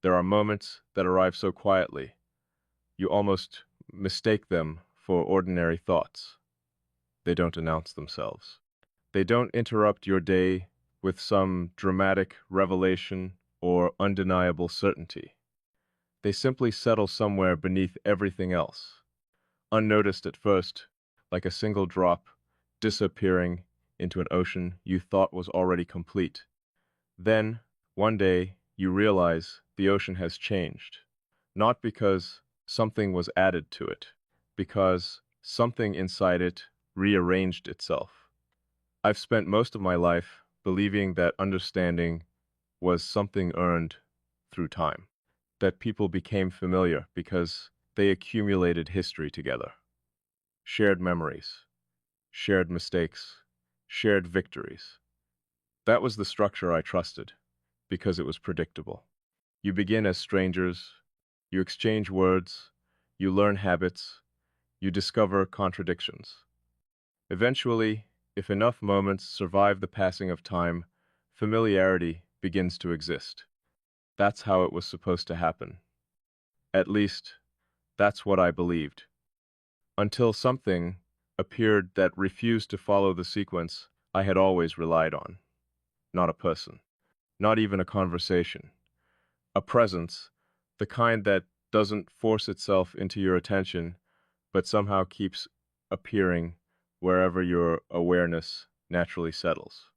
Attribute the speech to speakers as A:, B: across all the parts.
A: There are moments that arrive so quietly, you almost mistake them for ordinary thoughts. They don't announce themselves. They don't interrupt your day with some dramatic revelation or undeniable certainty. They simply settle somewhere beneath everything else, unnoticed at first, like a single drop disappearing into an ocean you thought was already complete. Then, one day, you realize the ocean has changed, not because something was added to it, because something inside it rearranged itself. I've spent most of my life believing that understanding was something earned through time, that people became familiar because they accumulated history together, shared memories, shared mistakes, shared victories. That was the structure I trusted, because it was predictable. You begin as strangers, you exchange words, you learn habits, you discover contradictions. Eventually, if enough moments survive the passing of time, familiarity begins to exist. That's how it was supposed to happen. At least, that's what I believed. Until something appeared that refused to follow the sequence I had always relied on. Not a person, not even a conversation. A presence, the kind that doesn't force itself into your attention, but somehow keeps appearing wherever your awareness naturally settles.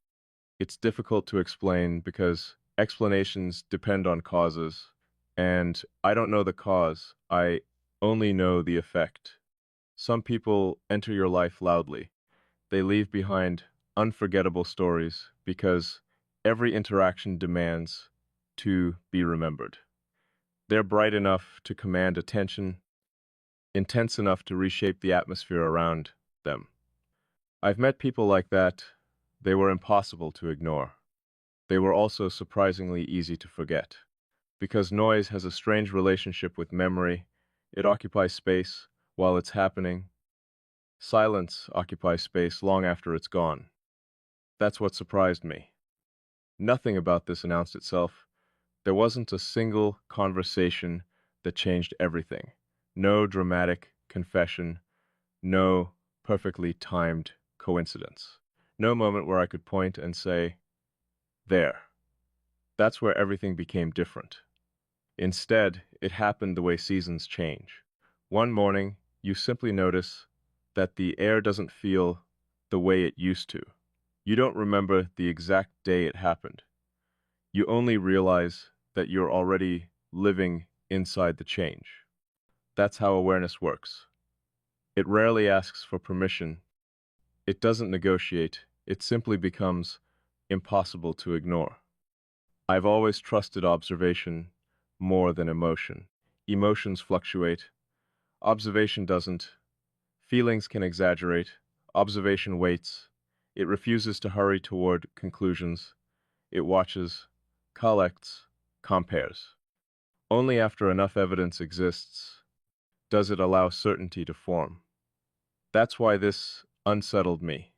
A: It's difficult to explain because explanations depend on causes, and I don't know the cause, I only know the effect. Some people enter your life loudly. They leave behind unforgettable stories because every interaction demands to be remembered. They're bright enough to command attention, intense enough to reshape the atmosphere around them. I've met people like that. They were impossible to ignore. They were also surprisingly easy to forget. Because noise has a strange relationship with memory, it occupies space while it's happening. Silence occupies space long after it's gone. That's what surprised me. Nothing about this announced itself. There wasn't a single conversation that changed everything. No dramatic confession, no perfectly timed coincidence. No moment where I could point and say, there. That's where everything became different. Instead, it happened the way seasons change. One morning, you simply notice that the air doesn't feel the way it used to. You don't remember the exact day it happened. You only realize that you're already living inside the change. That's how awareness works. It rarely asks for permission. It doesn't negotiate. It simply becomes impossible to ignore. I've always trusted observation more than emotion. Emotions fluctuate. Observation doesn't. Feelings can exaggerate. Observation waits. It refuses to hurry toward conclusions. It watches, collects, compares. Only after enough evidence exists does it allow certainty to form. That's why this unsettled me,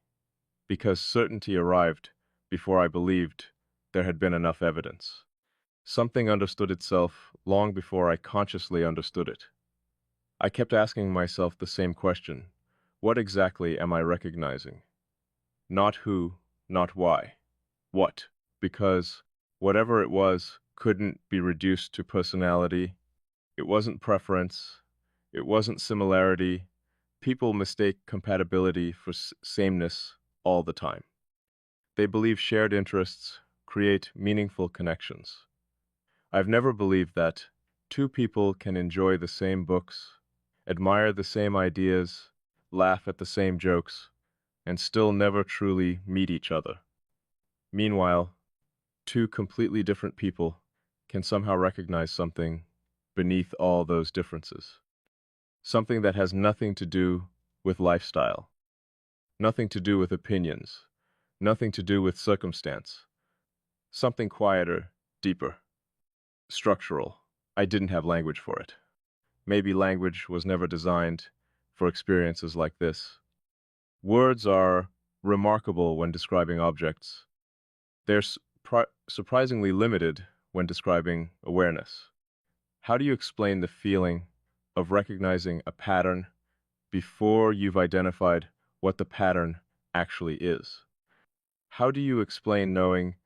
A: because certainty arrived before I believed there had been enough evidence. Something understood itself long before I consciously understood it. I kept asking myself the same question. What exactly am I recognizing? Not who, not why. What? Because whatever it was couldn't be reduced to personality. It wasn't preference. It wasn't similarity. People mistake compatibility for sameness all the time. They believe shared interests create meaningful connections. I've never believed that two people can enjoy the same books, admire the same ideas, laugh at the same jokes, and still never truly meet each other. Meanwhile, two completely different people can somehow recognize something beneath all those differences. Something that has nothing to do with lifestyle, nothing to do with opinions, nothing to do with circumstance. Something quieter, deeper, structural. I didn't have language for it. Maybe language was never designed for experiences like this. Words are remarkable when describing objects. They're surprisingly limited when describing awareness. How do you explain the feeling of recognizing a pattern before you've identified what the pattern actually is? How do you explain knowing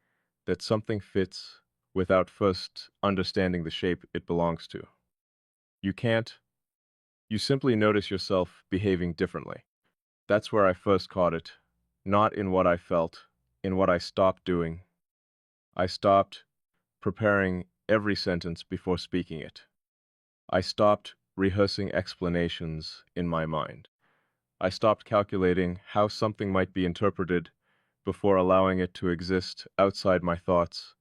A: that something fits without first understanding the shape it belongs to? You can't. You simply notice yourself behaving differently. That's where I first caught it, not in what I felt, in what I stopped doing. I stopped preparing every sentence before speaking it. I stopped rehearsing explanations in my mind. I stopped calculating how something might be interpreted before allowing it to exist outside my thoughts.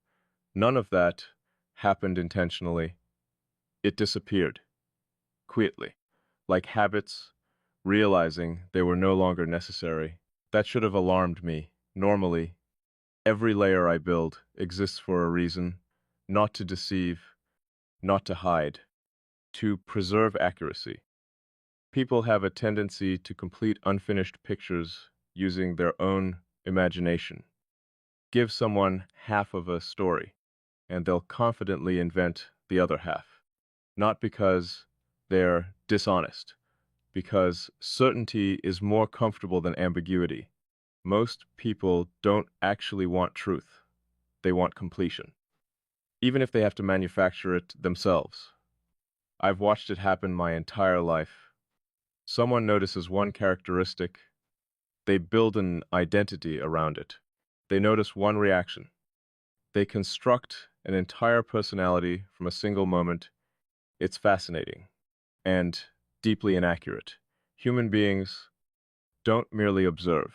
A: None of that happened intentionally. It disappeared, quietly, like habits, realizing they were no longer necessary. That should have alarmed me. Normally, every layer I build exists for a reason, not to deceive, not to hide, to preserve accuracy. People have a tendency to complete unfinished pictures using their own imagination. Give someone half of a story, and they'll confidently invent the other half. Not because they're dishonest, because certainty is more comfortable than ambiguity. Most people don't actually want truth. They want completion, even if they have to manufacture it themselves. I've watched it happen my entire life. Someone notices one characteristic, they build an identity around it. They notice one reaction. They construct an entire personality from a single moment. It's fascinating and deeply inaccurate. Human beings don't merely observe,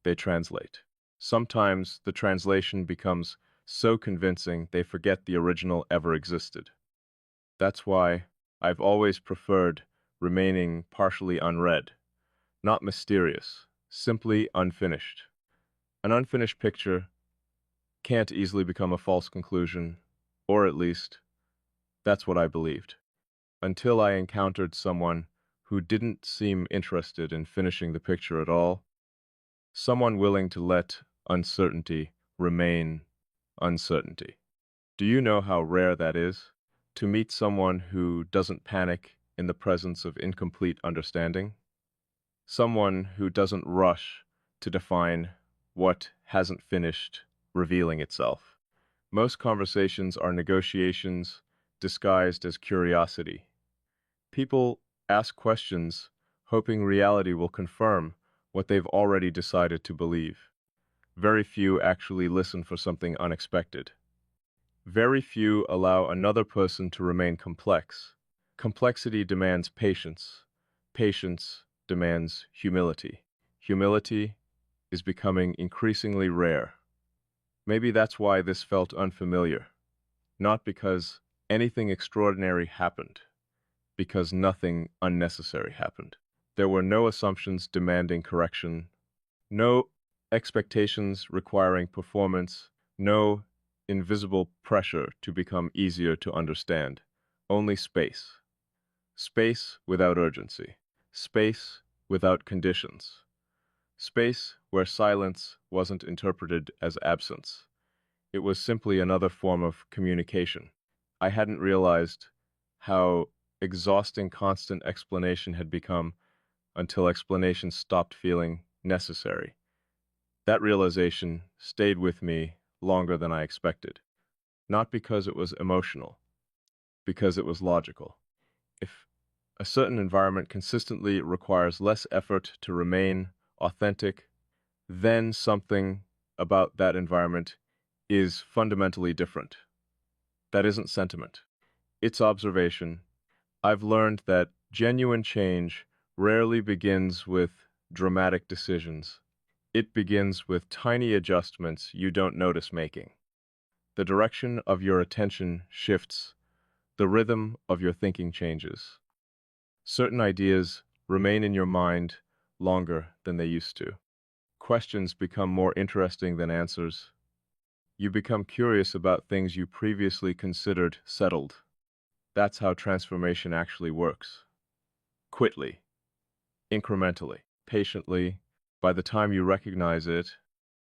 A: they translate. Sometimes the translation becomes so convincing they forget the original ever existed. That's why I've always preferred remaining partially unread, not mysterious, simply unfinished. An unfinished picture can't easily become a false conclusion, or at least, that's what I believed, until I encountered someone who didn't seem interested in finishing the picture at all, someone willing to let uncertainty remain uncertainty. Do you know how rare that is? To meet someone who doesn't panic in the presence of incomplete understanding? Someone who doesn't rush to define what hasn't finished revealing itself. Most conversations are negotiations disguised as curiosity. People ask questions hoping reality will confirm what they've already decided to believe. Very few actually listen for something unexpected. Very few allow another person to remain complex. Complexity demands patience. Patience demands humility. Humility is becoming increasingly rare. Maybe that's why this felt unfamiliar. Not because anything extraordinary happened, because nothing unnecessary happened. There were no assumptions demanding correction, no expectations requiring performance, no invisible pressure to become easier to understand. Only space. Space without urgency. Space without conditions. Space where silence wasn't interpreted as absence. It was simply another form of communication. I hadn't realized how exhausting constant explanation had become until explanation stopped feeling necessary. That realization stayed with me longer than I expected. Not because it was emotional, because it was logical. If a certain environment consistently requires less effort to remain authentic, then something about that environment is fundamentally different. That isn't sentiment. It's observation. I've learned that genuine change rarely begins with dramatic decisions. It begins with tiny adjustments you don't notice making. The direction of your attention shifts. The rhythm of your thinking changes. Certain ideas remain in your mind longer than they used to. Questions become more interesting than answers. You become curious about things you previously considered settled. That's how transformation actually works. Quickly, incrementally, patiently. By the time you recognize it,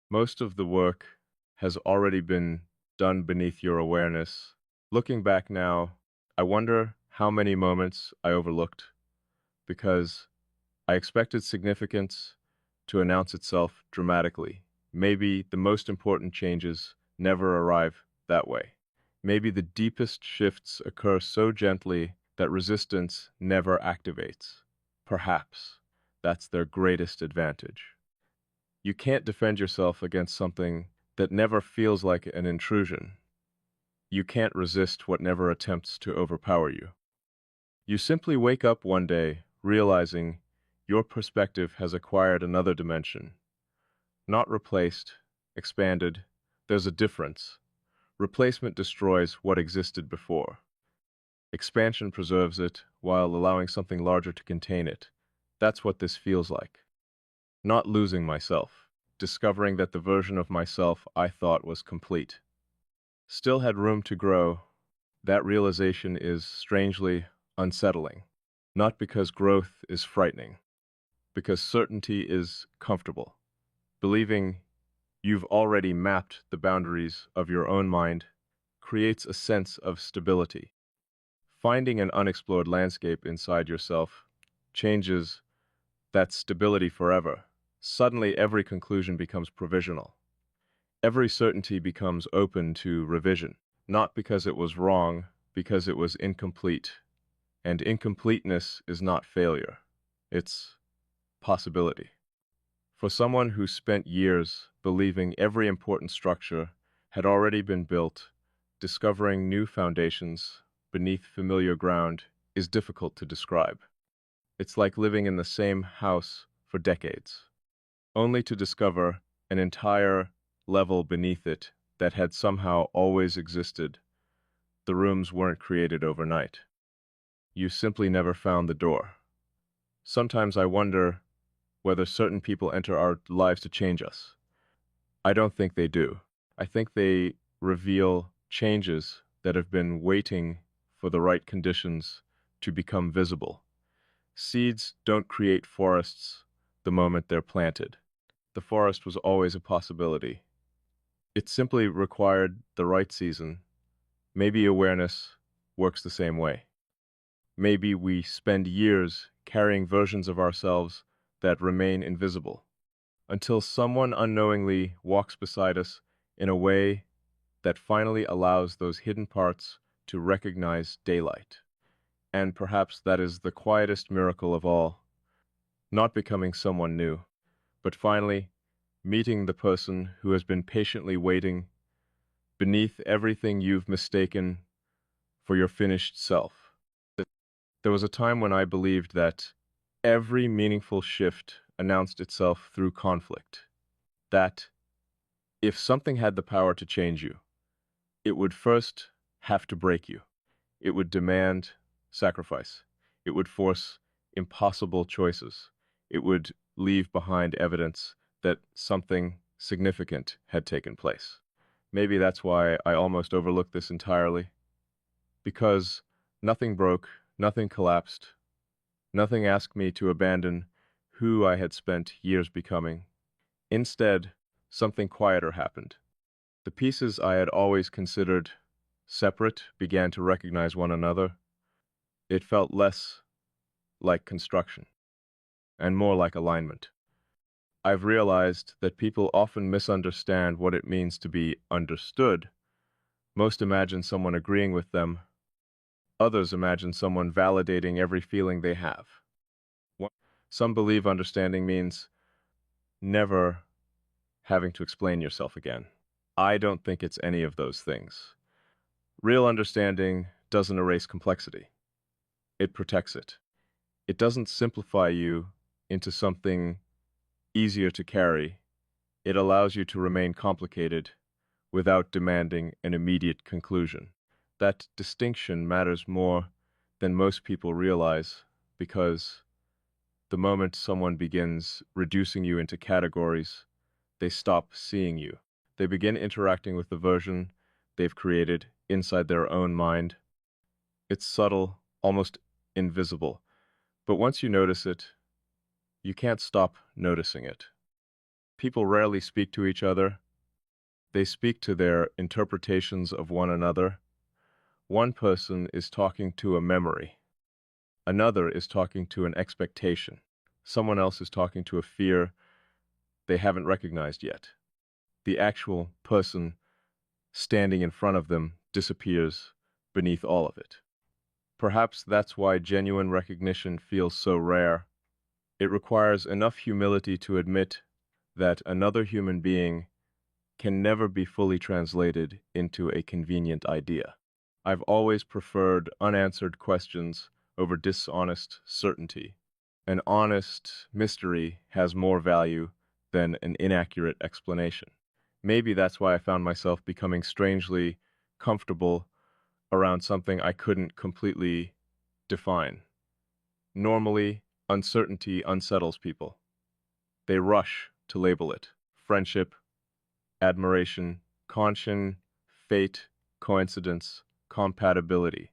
A: most of the work has already been done beneath your awareness. Looking back now, I wonder how many moments I overlooked because I expected significance to announce itself dramatically. Maybe the most important changes never arrive that way. Maybe the deepest shifts occur so gently that resistance never activates. Perhaps that's their greatest advantage. You can't defend yourself against something that never feels like an intrusion. You can't resist what never attempts to overpower you. You simply wake up one day realizing your perspective has acquired another dimension. Not replaced, expanded. There's a difference. Replacement destroys what existed before. Expansion preserves it while allowing something larger to contain it. That's what this feels like. Not losing myself, discovering that the version of myself I thought was complete still had room to grow. That realization is strangely unsettling. Not because growth is frightening, because certainty is comfortable. Believing you've already mapped the boundaries of your own mind creates a sense of stability. Finding an unexplored landscape inside yourself changes that stability forever. Suddenly, every conclusion becomes provisional. Every certainty becomes open to revision, not because it was wrong, because it was incomplete. And incompleteness is not failure. It's possibility. For someone who spent years believing every important structure had already been built, discovering new foundations beneath familiar ground is difficult to describe. It's like living in the same house for decades, only to discover an entire level beneath it that had somehow always existed. The rooms weren't created overnight. You simply never found the door. Sometimes I wonder whether certain people enter our lives to change us. I don't think they do. I think they reveal changes that have been waiting for the right conditions to become visible. Seeds don't create forests the moment they're planted. The forest was always a possibility. It simply required the right season. Maybe awareness works the same way. Maybe we spend years carrying versions of ourselves that remain invisible, until someone unknowingly walks beside us in a way that finally allows those hidden parts to recognize daylight. And perhaps that is the quietest miracle of all, not becoming someone new, but finally meeting the person who has been patiently waiting beneath everything you've mistaken for your finished self. There was a time when I believed that every meaningful shift announced itself through conflict, that if something had the power to change you, it would first have to break you. It would demand sacrifice. It would force impossible choices. It would leave behind evidence that something significant had taken place. Maybe that's why I almost overlooked this entirely. Because nothing broke, nothing collapsed, nothing asked me to abandon who I had spent years becoming. Instead, something quieter happened. The pieces I had always considered separate began to recognize one another. It felt less like construction and more like alignment. I've realized that people often misunderstand what it means to be understood. Most imagine someone agreeing with them. Others imagine someone validating every feeling they have. Some believe understanding means never having to explain yourself again. I don't think it's any of those things. Real understanding doesn't erase complexity. It protects it. It doesn't simplify you into something easier to carry. It allows you to remain complicated without demanding an immediate conclusion. That distinction matters more than most people realize because the moment someone begins reducing you into categories, they stop seeing you. They begin interacting with the version they've created inside their own mind. It's subtle, almost invisible, but once you notice it, you can't stop noticing it. People rarely speak to each other. They speak to their interpretations of one another. One person is talking to a memory. Another is talking to an expectation. Someone else is talking to a fear they haven't recognized yet. The actual person standing in front of them disappears beneath all of it. Perhaps that's why genuine recognition feels so rare. It requires enough humility to admit that another human being can never be fully translated into a convenient idea. I've always preferred unanswered questions over dishonest certainty. An honest mystery has more value than an inaccurate explanation. Maybe that's why I found myself becoming strangely comfortable around something I couldn't completely define. Normally, uncertainty unsettles people. They rush to label it friendship, admiration, caution, fate, coincidence, compatibility.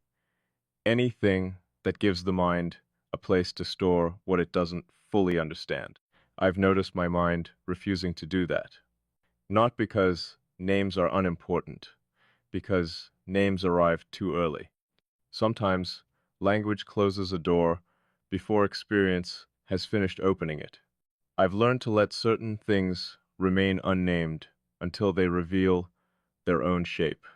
A: Anything that gives the mind a place to store what it doesn't fully understand. I've noticed my mind refusing to do that. Not because names are unimportant, because names arrive too early. Sometimes language closes a door before experience has finished opening it. I've learned to let certain things remain unnamed until they reveal their own shape.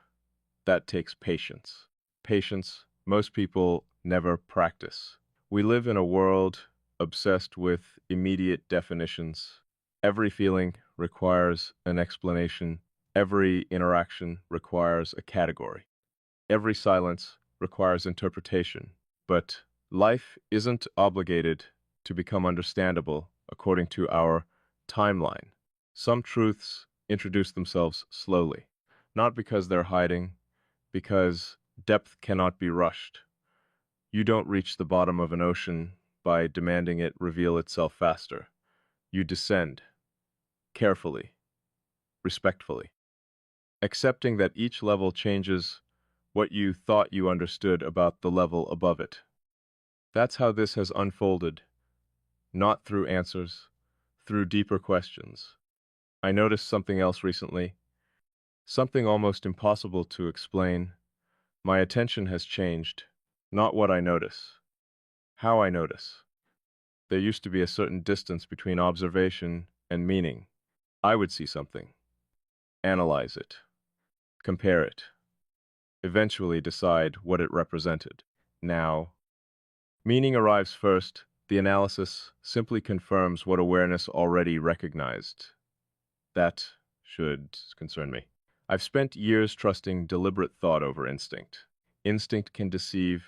A: That takes patience. Patience most people never practice. We live in a world obsessed with immediate definitions. Every feeling requires an explanation. Every interaction requires a category. Every silence requires interpretation. But life isn't obligated to become understandable according to our timeline. Some truths introduce themselves slowly, not because they're hiding, because depth cannot be rushed. You don't reach the bottom of an ocean by demanding it reveal itself faster. You descend, carefully, respectfully, accepting that each level changes what you thought you understood about the level above it. That's how this has unfolded, not through answers, through deeper questions. I noticed something else recently, something almost impossible to explain. My attention has changed, not what I notice, how I notice. There used to be a certain distance between observation and meaning. I would see something, analyze it, compare it, eventually decide what it represented. Now, meaning arrives first. The analysis simply confirms what awareness already recognized. That should concern me. I've spent years trusting deliberate thought over instinct. Instinct can deceive,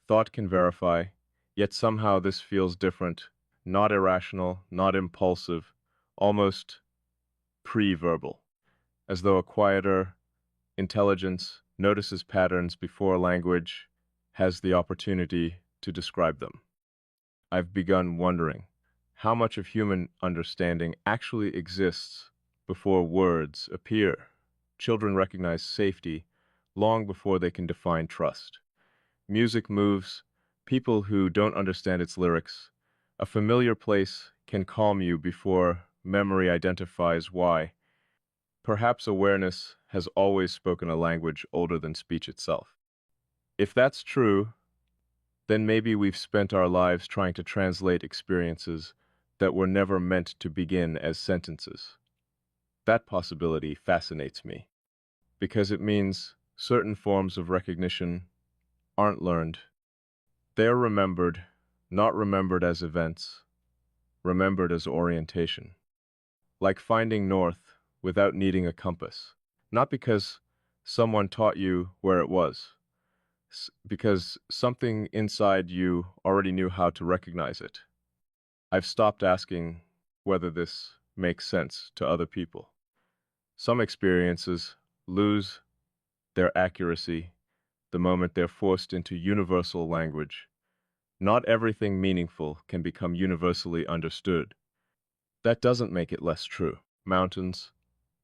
A: thought can verify, yet somehow this feels different, not irrational, not impulsive, almost pre-verbal, as though a quieter intelligence notices patterns before language has the opportunity to describe them. I've begun wondering how much of human understanding actually exists before words appear. Children recognize safety long before they can define trust. Music moves people who don't understand its lyrics. A familiar place can calm you before memory identifies why. Perhaps awareness has always spoken a language older than speech itself. If that's true, then maybe we've spent our lives trying to translate experiences that were never meant to begin as sentences. That possibility fascinates me, because it means certain forms of recognition aren't learned. They're remembered, not remembered as events, remembered as orientation. Like finding north without needing a compass. Not because someone taught you where it was, because something inside you already knew how to recognize it. I've stopped asking whether this makes sense to other people. Some experiences lose their accuracy the moment they're forced into universal language. Not everything meaningful can become universally understood. That doesn't make it less true. Mountains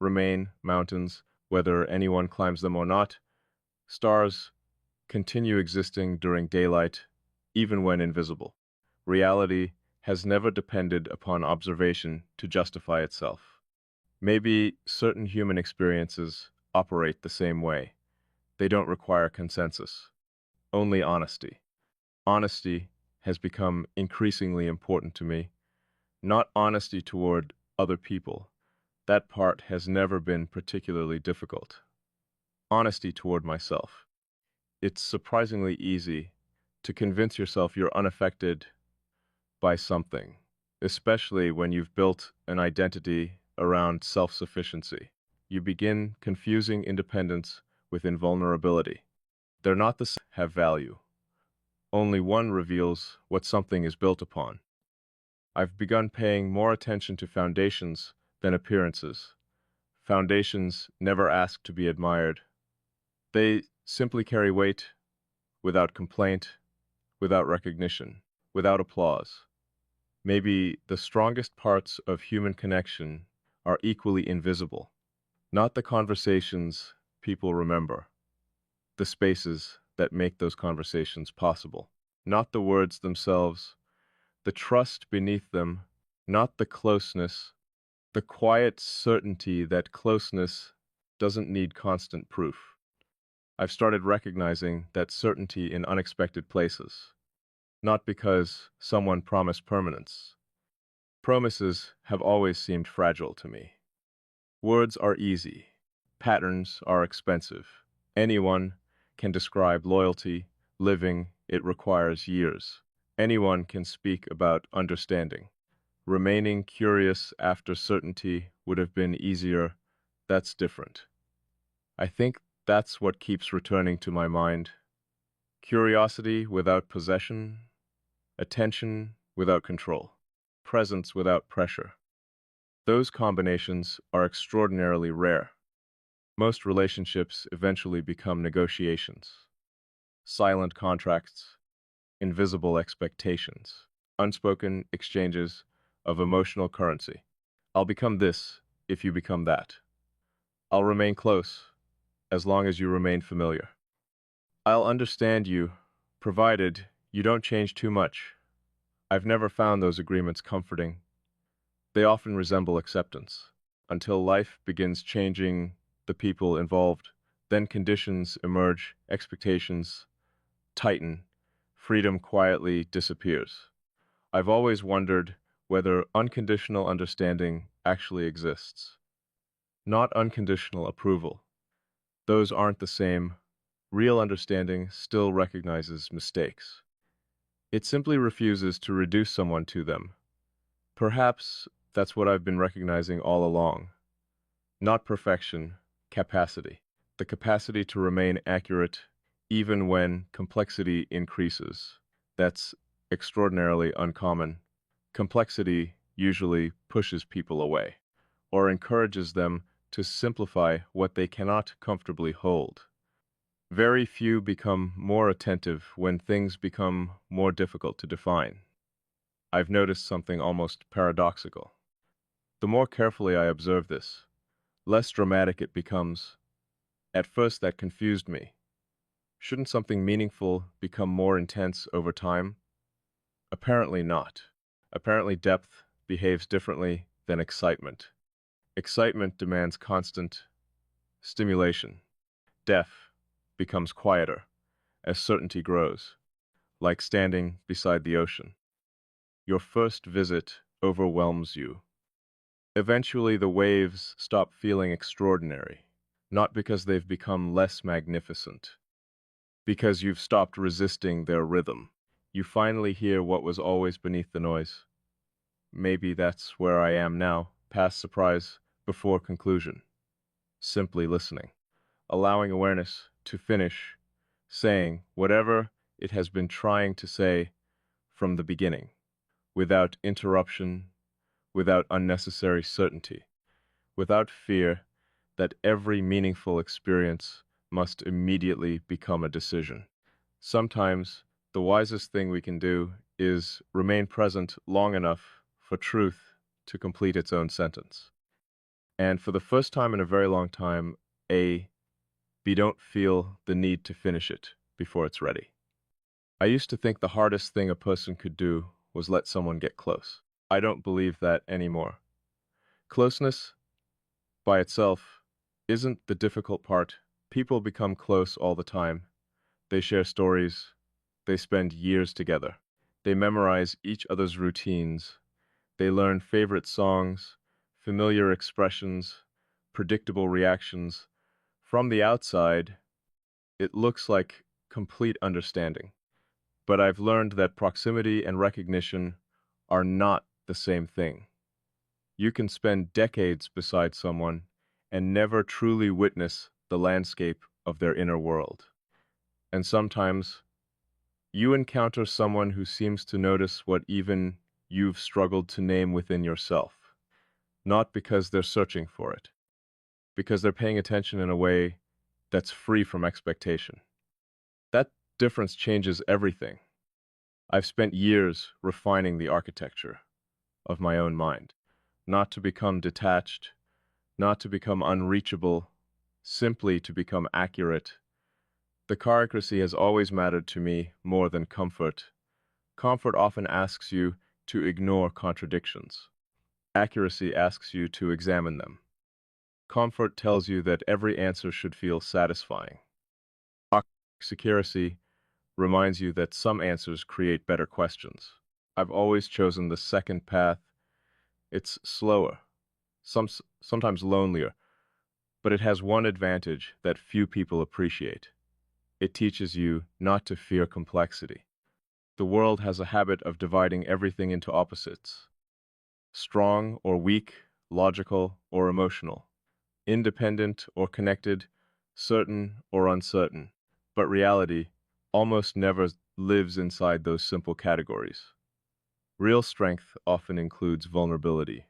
A: remain mountains, whether anyone climbs them or not. Stars continue existing during daylight, even when invisible. Reality has never depended upon observation to justify itself. Maybe certain human experiences operate the same way. They don't require consensus, only honesty. Honesty has become increasingly important to me, not honesty toward other people. That part has never been particularly difficult. Honesty toward myself. It's surprisingly easy to convince yourself you're unaffected by something, especially when you've built an identity around self-sufficiency. You begin confusing independence with invulnerability. They're not the same, have value. Only one reveals what something is built upon. I've begun paying more attention to foundations than appearances. Foundations never ask to be admired. They simply carry weight without complaint, without recognition, without applause. Maybe the strongest parts of human connection are equally invisible. Not the conversations people remember, the spaces that make those conversations possible. Not the words themselves, the trust beneath them, not the closeness, the quiet certainty that closeness doesn't need constant proof. I've started recognizing that certainty in unexpected places, not because someone promised permanence. Promises have always seemed fragile to me. Words are easy. Patterns are expensive. Anyone can describe loyalty. Living it requires years. Anyone can speak about understanding. Remaining curious after certainty would have been easier. That's different. I think that's what keeps returning to my mind. Curiosity without possession, attention without control, presence without pressure. Those combinations are extraordinarily rare. Most relationships eventually become negotiations, silent contracts, invisible expectations, unspoken exchanges of emotional currency. I'll become this if you become that. I'll remain close as long as you remain familiar. I'll understand you, provided you don't change too much. I've never found those agreements comforting. They often resemble acceptance, until life begins changing the people involved. Then conditions emerge, expectations tighten, freedom quietly disappears. I've always wondered whether unconditional understanding actually exists. Not unconditional approval. Those aren't the same. Real understanding still recognizes mistakes. It simply refuses to reduce someone to them. Perhaps that's what I've been recognizing all along. Not perfection, capacity. The capacity to remain accurate even when complexity increases. That's extraordinarily uncommon. Complexity usually pushes people away, or encourages them to simplify what they cannot comfortably hold. Very few become more attentive when things become more difficult to define. I've noticed something almost paradoxical. The more carefully I observe this, less dramatic it becomes. At first that confused me. Shouldn't something meaningful become more intense over time? Apparently not. Apparently depth behaves differently than excitement. Excitement demands constant stimulation. Depth becomes quieter as certainty grows, like standing beside the ocean. Your first visit overwhelms you. Eventually the waves stop feeling extraordinary, not because they've become less magnificent, because you've stopped resisting their rhythm. You finally hear what was always beneath the noise. Maybe that's where I am now, past surprise, before conclusion. Simply listening, allowing awareness to finish, saying whatever it has been trying to say from the beginning, without interruption, without unnecessary certainty, without fear that every meaningful experience must immediately become a decision. Sometimes the wisest thing we can do is remain present long enough for truth to complete its own sentence. And for the first time in a very long time, we don't feel the need to finish it before it's ready. I used to think the hardest thing a person could do was let someone get close. I don't believe that anymore. Closeness, by itself, isn't the difficult part. People become close all the time. They share stories. They spend years together. They memorize each other's routines. They learn favorite songs, familiar expressions, predictable reactions. From the outside, it looks like complete understanding. But I've learned that proximity and recognition are not the same thing. You can spend decades beside someone and never truly witness the landscape of their inner world. And sometimes you encounter someone who seems to notice what even you've struggled to name within yourself, not because they're searching for it, because they're paying attention in a way that's free from expectation. That difference changes everything. I've spent years refining the architecture of my own mind, not to become detached, not to become unreachable, simply to become accurate. The characracy has always mattered to me more than comfort. Comfort often asks you to ignore contradictions. Accuracy asks you to examine them. Comfort tells you that every answer should feel satisfying. Security reminds you that some answers create better questions. I've always chosen the second path. It's slower, sometimes lonelier, but it has one advantage that few people appreciate. It teaches you not to fear complexity. The world has a habit of dividing everything into opposites: strong or weak, logical or emotional, independent or connected, certain or uncertain. But reality almost never lives inside those simple categories. Real strength often includes vulnerability.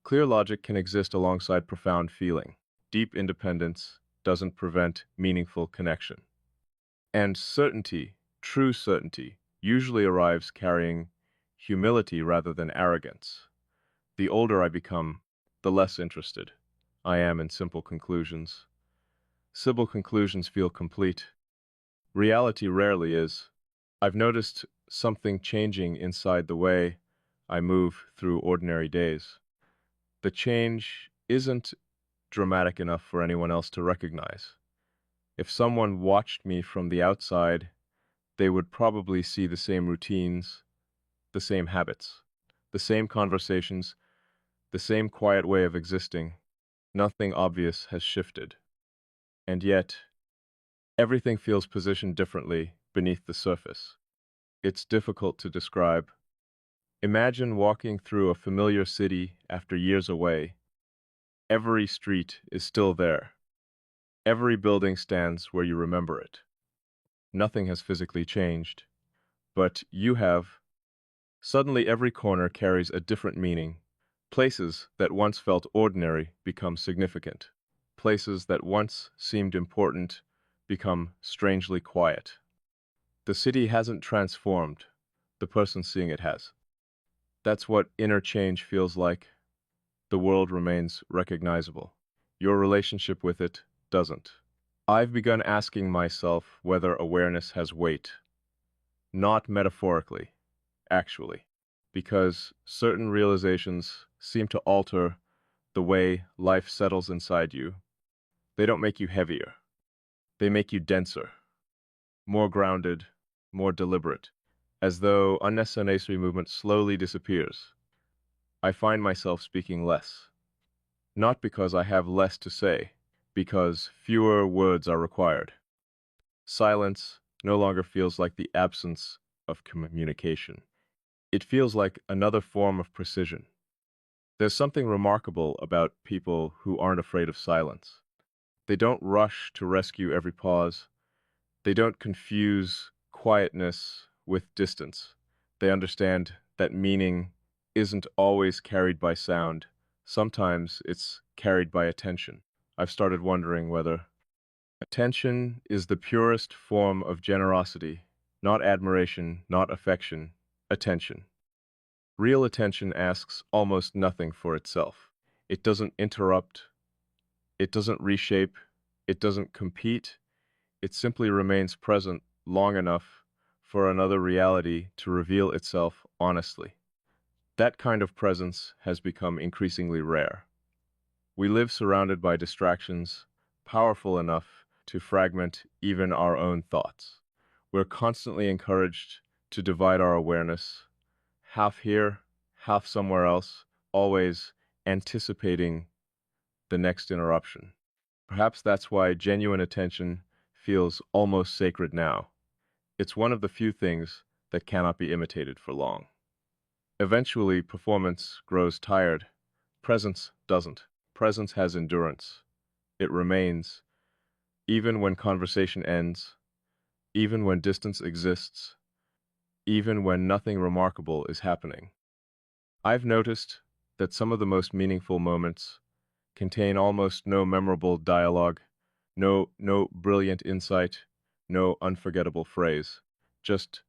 A: Clear logic can exist alongside profound feeling. Deep independence doesn't prevent meaningful connection. And certainty, true certainty, usually arrives carrying humility rather than arrogance. The older I become, the less interested I am in simple conclusions. Simple conclusions feel complete. Reality rarely is. I've noticed something changing inside the way I move through ordinary days. The change isn't dramatic enough for anyone else to recognize. If someone watched me from the outside, they would probably see the same routines, the same habits, the same conversations, the same quiet way of existing. Nothing obvious has shifted. And yet, everything feels positioned differently beneath the surface. It's difficult to describe. Imagine walking through a familiar city after years away. Every street is still there. Every building stands where you remember it. Nothing has physically changed, but you have. Suddenly every corner carries a different meaning. Places that once felt ordinary become significant. Places that once seemed important become strangely quiet. The city hasn't transformed. The person seeing it has. That's what inner change feels like. The world remains recognizable. Your relationship with it doesn't. I've begun asking myself whether awareness has weight. Not metaphorically, actually. Because certain realizations seem to alter the way life settles inside you. They don't make you heavier. They make you denser, more grounded, more deliberate, as though unnecessary movement slowly disappears. I find myself speaking less, not because I have less to say, because fewer words are required. Silence no longer feels like the absence of communication. It feels like another form of precision. There's something remarkable about people who aren't afraid of silence. They don't rush to rescue every pause. They don't confuse quietness with distance. They understand that meaning isn't always carried by sound. Sometimes it's carried by attention. I've started wondering whether attention is the purest form of generosity, not admiration, not affection, attention. Real attention asks almost nothing for itself. It doesn't interrupt, it doesn't reshape, it doesn't compete. It simply remains present long enough for another reality to reveal itself honestly. That kind of presence has become increasingly rare. We live surrounded by distractions, powerful enough to fragment even our own thoughts. We're constantly encouraged to divide our awareness, half here, half somewhere else, always anticipating the next interruption. Perhaps that's why genuine attention feels almost sacred now. It's one of the few things that cannot be imitated for long. Eventually, performance grows tired. Presence doesn't. Presence has endurance. It remains, even when conversation ends, even when distance exists, even when nothing remarkable is happening. I've noticed that some of the most meaningful moments contain almost no memorable dialogue, no brilliant insight, no unforgettable phrase, just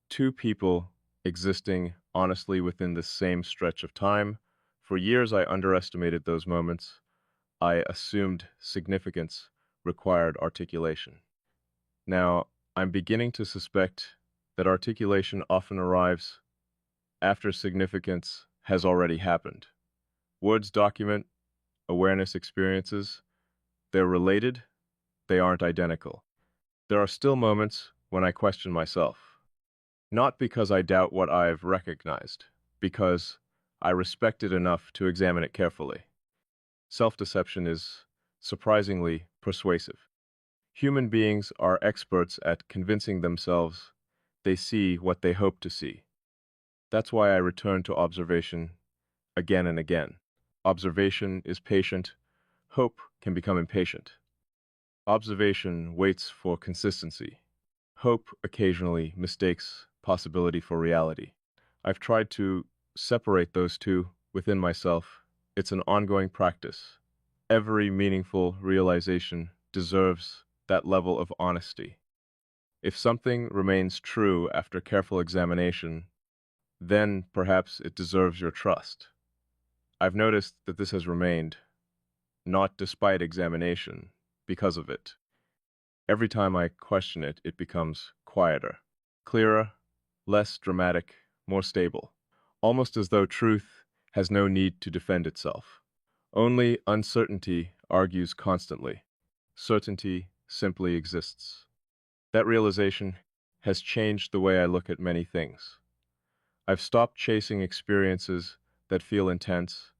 A: two people existing honestly within the same stretch of time. For years, I underestimated those moments. I assumed significance required articulation. Now, I'm beginning to suspect that articulation often arrives after significance has already happened. Words document awareness experiences. They're related, they aren't identical. There are still moments when I question myself. Not because I doubt what I've recognized, because I respect it enough to examine it carefully. Self-deception is surprisingly persuasive. Human beings are experts at convincing themselves they see what they hope to see. That's why I return to observation again and again. Observation is patient. Hope can become impatient. Observation waits for consistency. Hope occasionally mistakes possibility for reality. I've tried to separate those two within myself. It's an ongoing practice. Every meaningful realization deserves that level of honesty. If something remains true after careful examination, then perhaps it deserves your trust. I've noticed that this has remained, not despite examination, because of it. Every time I question it, it becomes quieter, clearer, less dramatic, more stable, almost as though truth has no need to defend itself. Only uncertainty argues constantly. Certainty simply exists. That realization has changed the way I look at many things. I've stopped chasing experiences that feel intense.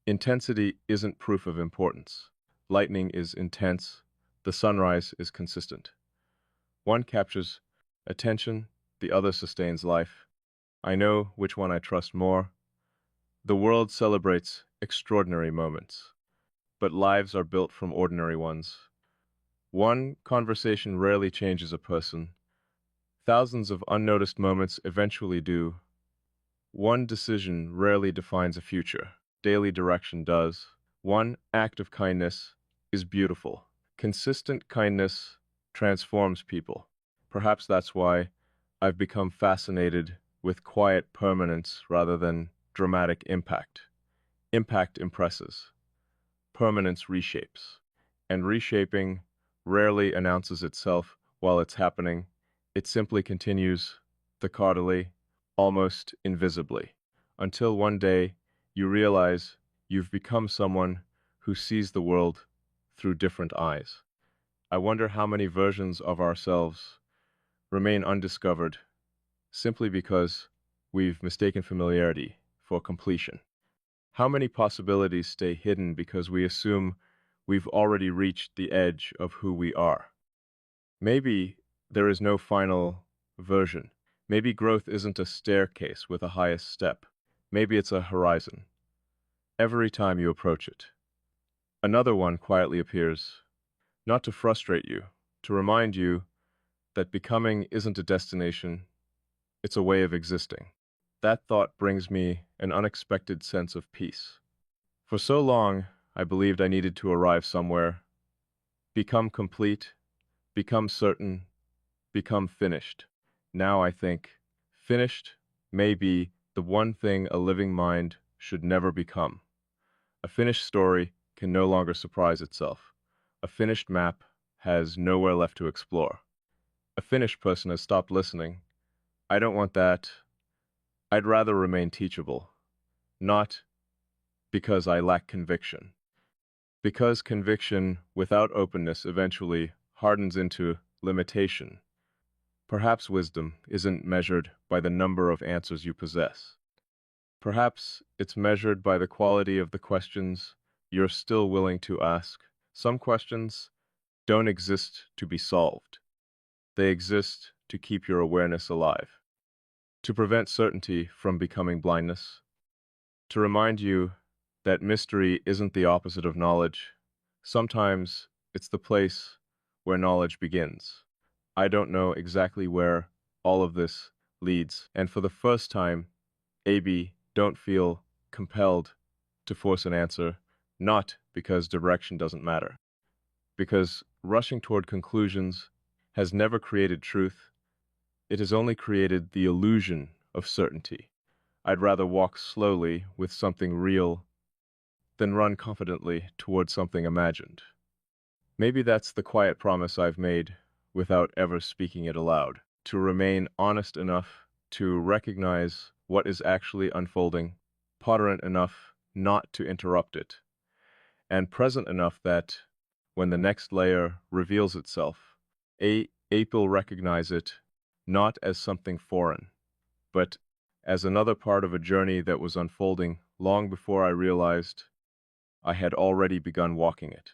A: Intensity isn't proof of importance. Lightning is intense. The sunrise is consistent. One captures attention, the other sustains life. I know which one I trust more. The world celebrates extraordinary moments, but lives are built from ordinary ones. One conversation rarely changes a person. Thousands of unnoticed moments eventually do. One decision rarely defines a future. Daily direction does. One act of kindness is beautiful. Consistent kindness transforms people. Perhaps that's why I've become fascinated with quiet permanence rather than dramatic impact. Impact impresses. Permanence reshapes. And reshaping rarely announces itself while it's happening. It simply continues, thecodally, almost invisibly, until one day you realize you've become someone who sees the world through different eyes. I wonder how many versions of ourselves remain undiscovered simply because we've mistaken familiarity for completion. How many possibilities stay hidden because we assume we've already reached the edge of who we are? Maybe there is no final version. Maybe growth isn't a staircase with a highest step. Maybe it's a horizon. Every time you approach it, another one quietly appears, not to frustrate you, to remind you that becoming isn't a destination, it's a way of existing. That thought brings me an unexpected sense of peace. For so long, I believed I needed to arrive somewhere, become complete, become certain, become finished. Now I think, finished may be the one thing a living mind should never become. A finished story can no longer surprise itself. A finished map has nowhere left to explore. A finished person has stopped listening. I don't want that. I'd rather remain teachable, not because I lack conviction, Because conviction without openness eventually hardens into limitation. Perhaps wisdom isn't measured by the number of answers you possess. Perhaps it's measured by the quality of the questions you're still willing to ask. Some questions don't exist to be solved. They exist to keep your awareness alive, to prevent certainty from becoming blindness, to remind you that mystery isn't the opposite of knowledge. Sometimes it's the place where knowledge begins. I don't know exactly where all of this leads, and for the first time, AB, don't feel compelled to force an answer, not because direction doesn't matter, because rushing toward conclusions has never created truth. It has only created the illusion of certainty. I'd rather walk slowly with something real than run confidently toward something imagined. Maybe that's the quiet promise I've made without ever speaking it aloud, to remain honest enough to recognize what is actually unfolding, tolerant enough not to interrupt it, and present enough that, when the next layer reveals itself, will recognize it not as something foreign, but as another part of a journey that was unfolding long before I realized I had already begun walking it.